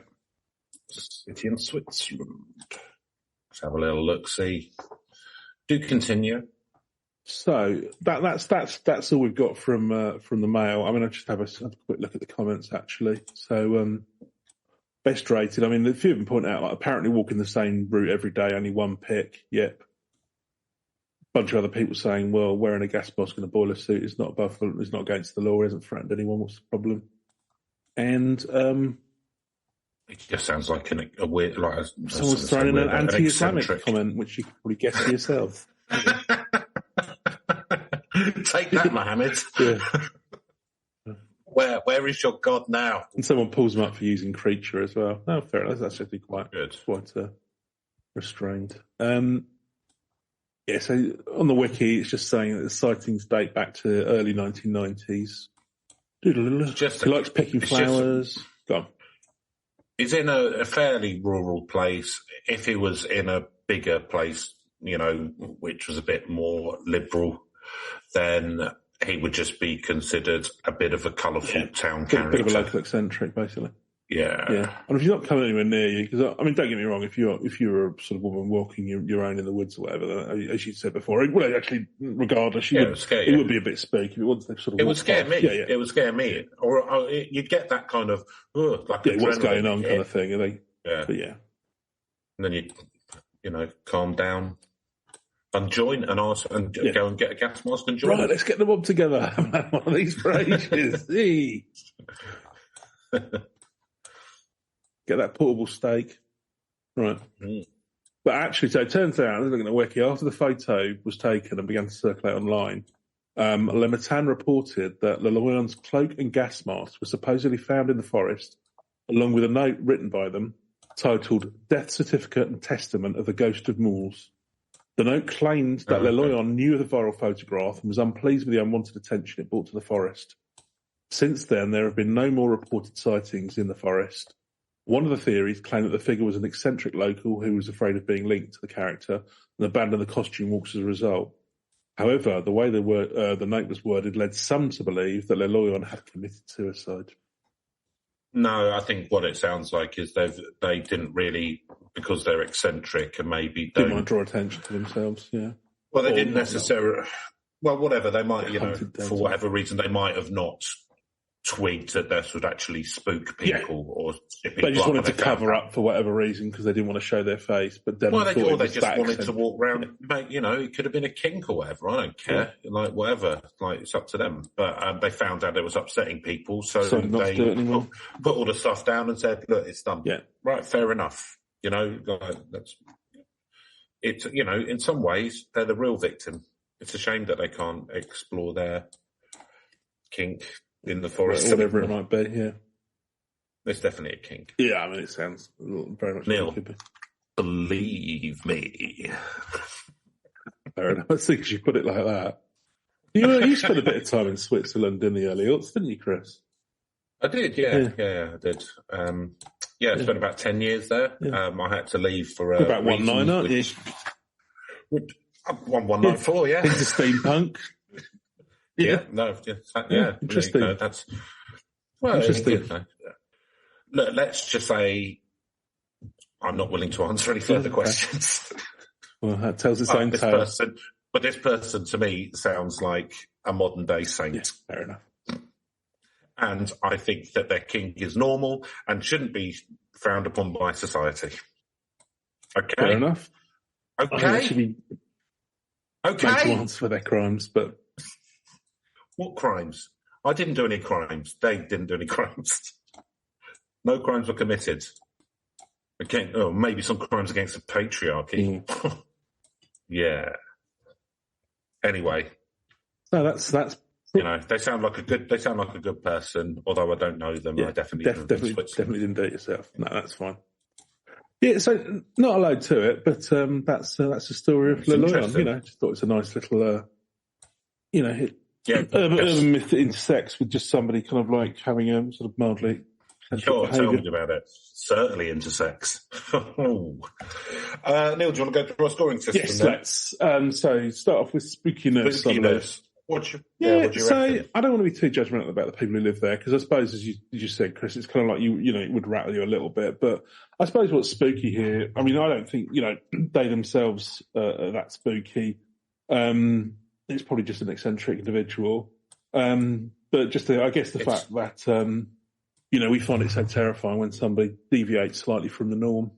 city in Switzerland. Let's have a little look. See. Do continue. So that's all we've got from the mail. I mean, I just have a quick look at the comments actually. So best rated. I mean, a few of them point out like apparently walking the same route every day, only one pick. Yep. Bunch of other people saying, well, wearing a gas mask and a boiler suit is not is not against the law, isn't threatened anyone. What's the problem? And It just sounds like a weird, like someone's thrown in an anti-Islamic comment, which you can probably guess for yourself. Take that, Mohammed. Yeah. Where is your God now? And someone pulls him up for using creature as well. Oh, fair enough. That's actually quite good, quite restrained. Yeah, so on the wiki, it's just saying that the sightings date back to early 1990s. He likes picking flowers. Go on. He's in a fairly rural place. If he was in a bigger place, which was a bit more liberal, then he would just be considered a bit of a colourful town character. A bit of a local eccentric, basically. Yeah. And if he's not coming anywhere near you, because don't get me wrong, if you're a sort of woman walking your own in the woods or whatever, then, as you said before, actually, regardless, it would be a bit spooky if it wasn't sort of. It would scare me. Yeah. It would scare me, or you'd get that kind of like what's going on kind of thing. Yeah. But yeah. And then you calm down. And join and ask and go and get a gas mask and join. Right, let's get them all together. One of these for ages. Get that portable stake. Right. Mm. But actually, so it turns out, looking at the wiki, after the photo was taken and began to circulate online, Le Matan reported that Le Loyon's cloak and gas mask were supposedly found in the forest, along with a note written by them titled Death Certificate and Testament of the Ghost of Moors. The note claimed that Le Loyon knew of the viral photograph and was unpleased with the unwanted attention it brought to the forest. Since then, there have been no more reported sightings in the forest. One of the theories claimed that the figure was an eccentric local who was afraid of being linked to the character and abandoned the costume walks as a result. However, the way the note was worded led some to believe that Le Loyon had committed suicide. No, I think what it sounds like is they didn't really, because they're eccentric and maybe didn't want to draw attention to themselves. Yeah. Well, they didn't necessarily. Well, whatever they might, for whatever reason, they might have not twigged that this would actually spook people or. They just wanted to cover up for whatever reason because they didn't want to show their face. But then they just wanted to walk around. It could have been a kink or whatever. I don't care. Yeah. Like whatever. Like it's up to them. But they found out it was upsetting people, so they put all the stuff down and said, "Look, it's done." Yeah. Right. Fair enough. That's it. In some ways, they're the real victim. It's a shame that they can't explore their kink in the forest. Whatever it might be, yeah. It's definitely a kink. Yeah, I mean, it sounds very much Neil, like it. Believe me. Fair enough. I think you put it like that. You spent a bit of time in Switzerland in the early aughts, didn't you, Chris? I did, yeah, I did. I spent about 10 years there. Yeah. I had to leave for about 19, aren't you? 1194, yeah. Into steampunk. Yeah. Interesting. That's interesting. Look, let's just say I'm not willing to answer any further questions. Well, that tells its own tale. But this person, to me, sounds like a modern-day saint. Yes, fair enough. And I think that their kink is normal and shouldn't be frowned upon by society. Okay? Fair enough. Okay? Made to answer for their crimes, but... What crimes? I didn't do any crimes. They didn't do any crimes. No crimes were committed. Okay, maybe some crimes against the patriarchy. Yeah. Anyway. No, that's they sound like a good person, although I don't know them. Yeah, I definitely didn't do it yourself. No, that's fine. Yeah, so not a load to it, but that's the story of Le Loyon. Just thought it's a nice little, urban myth that intersects with just somebody kind of like having a sort of mildly. Sure, tell me about it. Certainly intersects. Neil, do you want to go through our scoring system? Yes, let's. So start off with spookiness. What do you reckon? I don't want to be too judgmental about the people who live there because I suppose, as you said, Chris, it's kind of like it would rattle you a little bit. But I suppose what's spooky here, I mean, I don't think they themselves are that spooky. It's probably just an eccentric individual. But just I guess the fact that we find it so terrifying when somebody deviates slightly from the norm.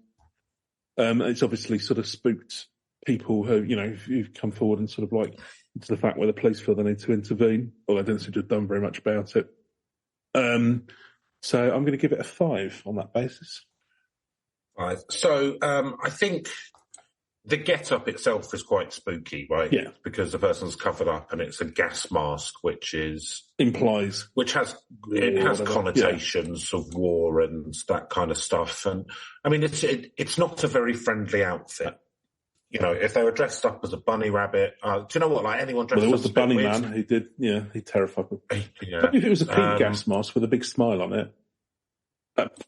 It's obviously sort of spooked people who who've come forward and sort of like. To the fact where the police feel they need to intervene, or they don't seem to have done very much about it. So I'm going to give it a 5 on that basis. 5. So I think the get-up itself is quite spooky, right? Yeah. Because the person's covered up and it's a gas mask, which has connotations of war and that kind of stuff. And I mean, it's not a very friendly outfit. You know, if they were dressed up as a bunny rabbit, do you know what? Like anyone dressed up as the bunny man who did, he terrified me. Yeah. Probably if it was a pink gas mask with a big smile on it.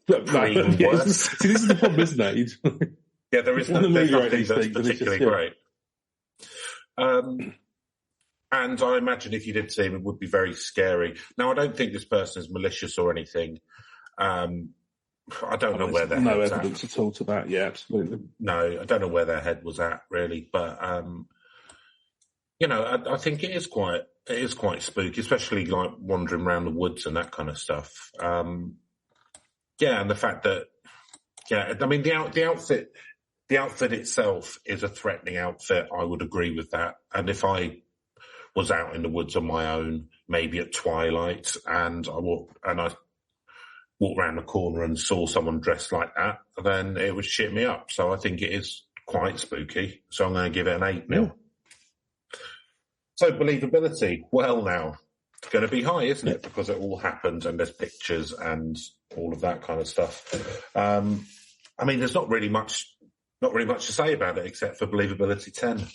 Even worse. See, this is the problem, isn't it? Yeah, there's nothing that's particularly great. And I imagine if you did see him, it would be very scary. Now, I don't think this person is malicious or anything. I don't know where their head was at. No evidence at all to that, yeah, absolutely. No, I don't know where their head was at, really. But, I think it is quite spooky, especially like wandering around the woods and that kind of stuff. And the fact that, I mean, the outfit itself is a threatening outfit. I would agree with that. And if I was out in the woods on my own, maybe at twilight, and I walked around the corner and saw someone dressed like that, then it would shit me up. So I think it is quite spooky. So I'm going to give it an 8 mil. So believability, well now, it's going to be high, isn't it? Because it all happened and there's pictures and all of that kind of stuff. I mean, there's not really much to say about it except for believability 10.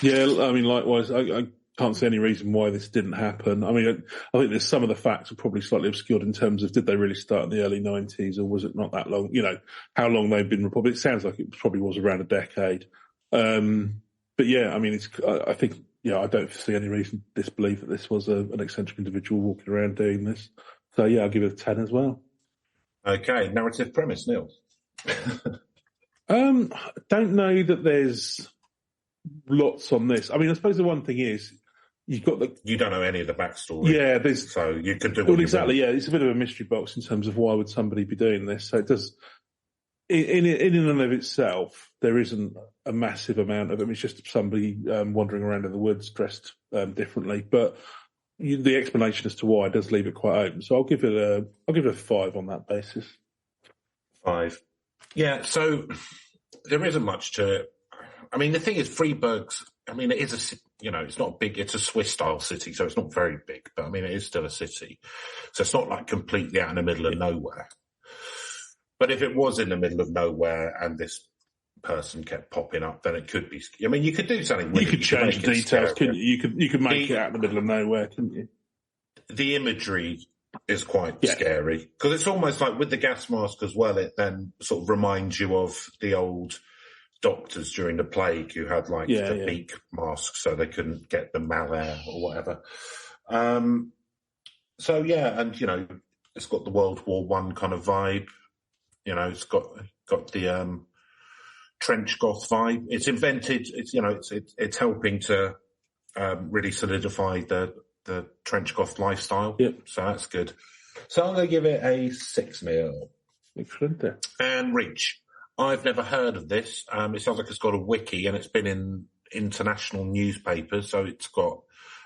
Yeah, I mean, likewise, I can't see any reason why this didn't happen. I mean, I think there's some of the facts are probably slightly obscured in terms of did they really start in the early 90s or was it not that long? You know, how long they've been reported. It sounds like it probably was around a decade. But yeah, I mean, I think, I don't see any reason to disbelieve that this was an eccentric individual walking around doing this. So yeah, I'll give it a 10 as well. Okay, narrative premise, Neil. I don't know that there's lots on this. I mean, I suppose the one thing is you don't know any of the backstory. Yeah, so you could do exactly. Yeah, it's a bit of a mystery box in terms of why would somebody be doing this. So it does, in and of itself, there isn't a massive amount of it. It's just somebody wandering around in the woods dressed differently. But the explanation as to why does leave it quite open. So I'll give it a 5 on that basis. 5. Yeah. So there isn't much to it. I mean, the thing is, Freiburg's, I mean, it is it's not big, it's a Swiss-style city, so it's not very big, but I mean, it is still a city. So it's not like completely out in the middle of nowhere. But if it was in the middle of nowhere and this person kept popping up, then it could be, I mean, you could do something with it. You could change the details, couldn't you? You could make it out in the middle of nowhere, couldn't you? The imagery is quite scary because it's almost like with the gas mask as well, it then sort of reminds you of the old doctors during the plague who had the beak masks so they couldn't get the malaria or whatever. And it's got the World War I kind of vibe. It's got the trench goth vibe. It's invented. It's helping to really solidify the trench goth lifestyle. Yep. So that's good. So I'm going to give it a 6 mil. Excellent. And reach. I've never heard of this. It sounds like it's got a wiki and it's been in international newspapers, so it's got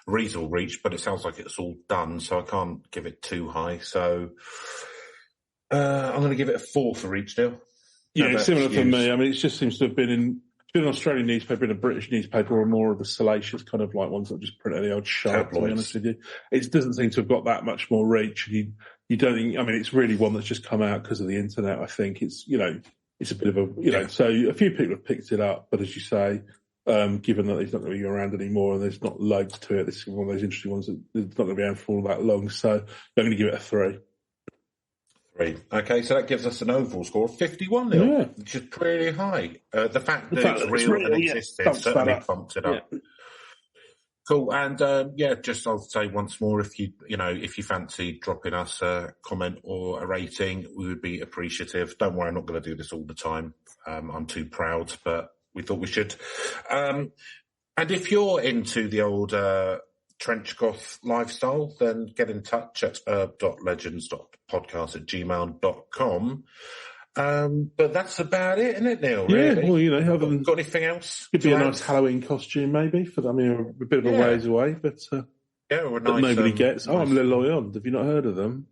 reasonable reach, but it sounds like it's all done, so I can't give it too high. So I'm going to give it a 4 for reach still. Yeah, similar for me. I mean, it just seems to have been in an Australian newspaper, in a British newspaper, or more of the salacious kind of like ones that just print out the old sharp, to be honest with you. It doesn't seem to have got that much more reach. You don't think, I mean, it's really one that's just come out because of the internet, I think. It's, it's a bit of a, so a few people have picked it up, but as you say, given that he's not going to be around anymore and there's not loads to it, this is one of those interesting ones that's not going to be around for all that long. So I'm going to give it a 3. 3. Okay, so that gives us an overall score of 51 nil, which is pretty high. The fact that it's real and existed certainly bumped it up. Yeah. Cool, and just I'll say once more, if you fancy dropping us a comment or a rating, we would be appreciative. Don't worry, I'm not going to do this all the time. I'm too proud, but we thought we should. And if you're into the old trench goth lifestyle, then get in touch at herb.legends.podcast@gmail.com. But that's about it, isn't it, Neil? Really? Well, got anything else? Could be a nice Halloween costume, maybe. A bit of a ways away, but or a nice, that nobody gets. I'm Le Loyon. Have you not heard of them?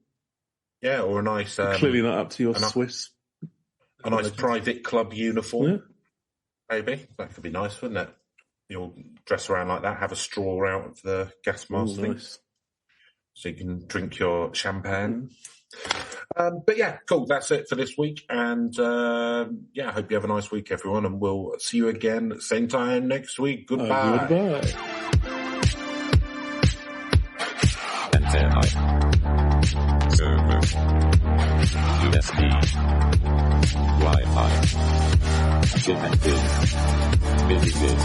Yeah, or a nice. Clearly not up to your Swiss. A nice private club uniform, maybe. That could be nice, wouldn't it? You'll dress around like that, have a straw out of the gas mask thing, nice. so you can drink your champagne. But yeah, cool. That's it for this week. And I hope you have a nice week, everyone. And we'll see you again same time next week. Goodbye. Goodbye. Antennae. Server. USB. Wi-Fi. Chip and pin. Busy.